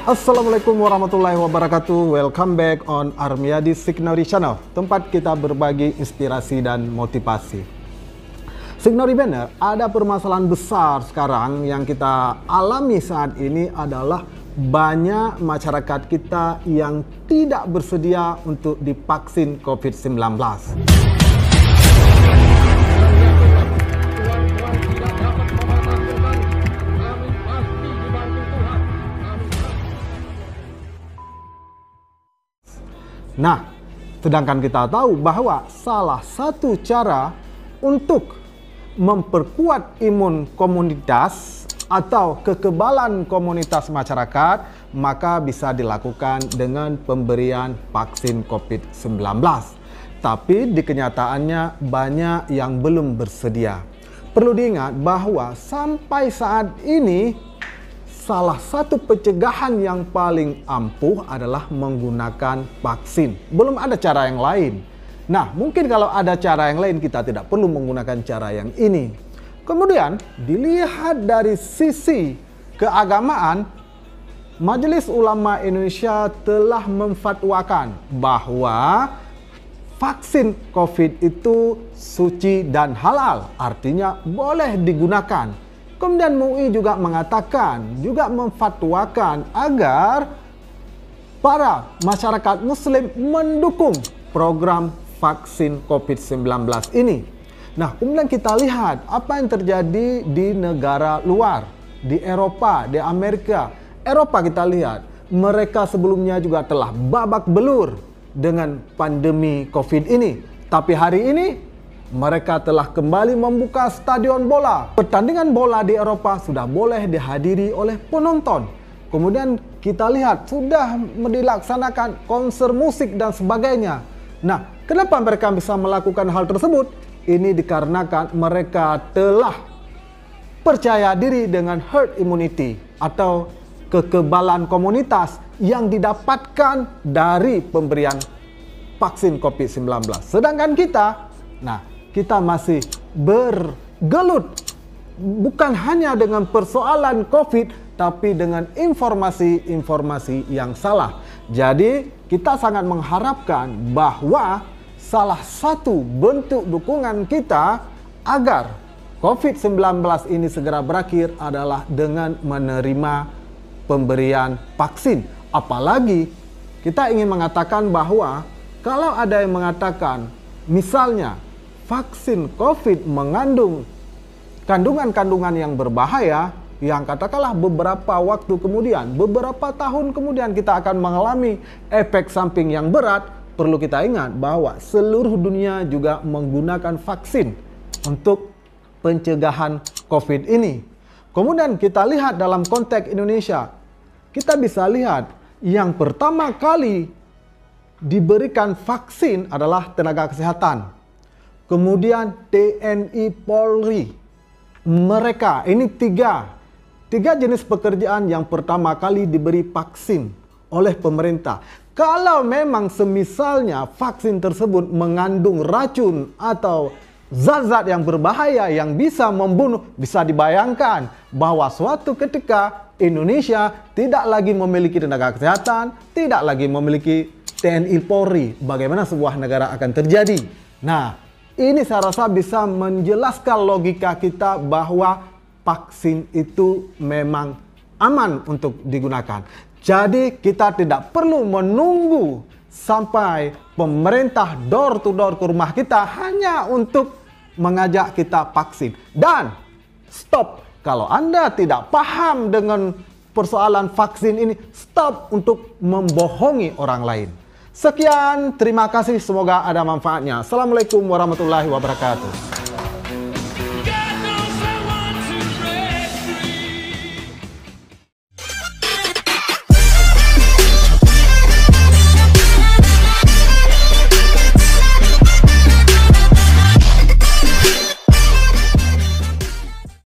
Assalamualaikum warahmatullahi wabarakatuh. Welcome back on Armiadi Signori Channel, tempat kita berbagi inspirasi dan motivasi. Signori Banner, ada permasalahan besar sekarang yang kita alami saat ini adalah banyak masyarakat kita yang tidak bersedia untuk divaksin COVID-19. Nah, sedangkan kita tahu bahwa salah satu cara untuk memperkuat imun komunitas atau kekebalan komunitas masyarakat, maka bisa dilakukan dengan pemberian vaksin COVID-19. Tapi di kenyataannya banyak yang belum bersedia. Perlu diingat bahwa sampai saat ini salah satu pencegahan yang paling ampuh adalah menggunakan vaksin. Belum ada cara yang lain. Nah, mungkin kalau ada cara yang lain kita tidak perlu menggunakan cara yang ini. Kemudian, dilihat dari sisi keagamaan, Majelis Ulama Indonesia telah memfatwakan bahwa vaksin COVID itu suci dan halal, artinya boleh digunakan. Kemudian MUI juga mengatakan, juga memfatwakan agar para masyarakat muslim mendukung program vaksin COVID-19 ini. Nah, kemudian kita lihat apa yang terjadi di negara luar, di Eropa, di Amerika. Eropa kita lihat, mereka sebelumnya juga telah babak belur dengan pandemi COVID ini. Tapi hari ini, mereka telah kembali membuka stadion bola. Pertandingan bola di Eropa sudah boleh dihadiri oleh penonton. Kemudian kita lihat sudah dilaksanakan konser musik dan sebagainya. Nah, kenapa mereka bisa melakukan hal tersebut? Ini dikarenakan mereka telah percaya diri dengan herd immunity atau kekebalan komunitas yang didapatkan dari pemberian vaksin COVID-19. Sedangkan kita, kita masih bergelut bukan hanya dengan persoalan COVID, tapi dengan informasi-informasi yang salah. Jadi, kita sangat mengharapkan bahwa salah satu bentuk dukungan kita agar COVID-19 ini segera berakhir adalah dengan menerima pemberian vaksin. Apalagi, kita ingin mengatakan bahwa kalau ada yang mengatakan, misalnya, vaksin COVID mengandung kandungan-kandungan yang berbahaya, yang katakanlah beberapa waktu kemudian, beberapa tahun kemudian kita akan mengalami efek samping yang berat. Perlu kita ingat bahwa seluruh dunia juga menggunakan vaksin untuk pencegahan COVID ini. Kemudian kita lihat dalam konteks Indonesia, kita bisa lihat yang pertama kali diberikan vaksin adalah tenaga kesehatan. Kemudian TNI Polri. Mereka, ini tiga jenis pekerjaan yang pertama kali diberi vaksin oleh pemerintah. Kalau memang semisalnya vaksin tersebut mengandung racun atau zat-zat yang berbahaya yang bisa membunuh, bisa dibayangkan bahwa suatu ketika Indonesia tidak lagi memiliki tenaga kesehatan, tidak lagi memiliki TNI Polri. Bagaimana sebuah negara akan terjadi? Nah, ini saya rasa bisa menjelaskan logika kita bahwa vaksin itu memang aman untuk digunakan. Jadi kita tidak perlu menunggu sampai pemerintah door to door ke rumah kita hanya untuk mengajak kita vaksin. Dan stop, kalau Anda tidak paham dengan persoalan vaksin ini, stop untuk membohongi orang lain. Sekian, terima kasih, semoga ada manfaatnya. Assalamualaikum warahmatullahi wabarakatuh.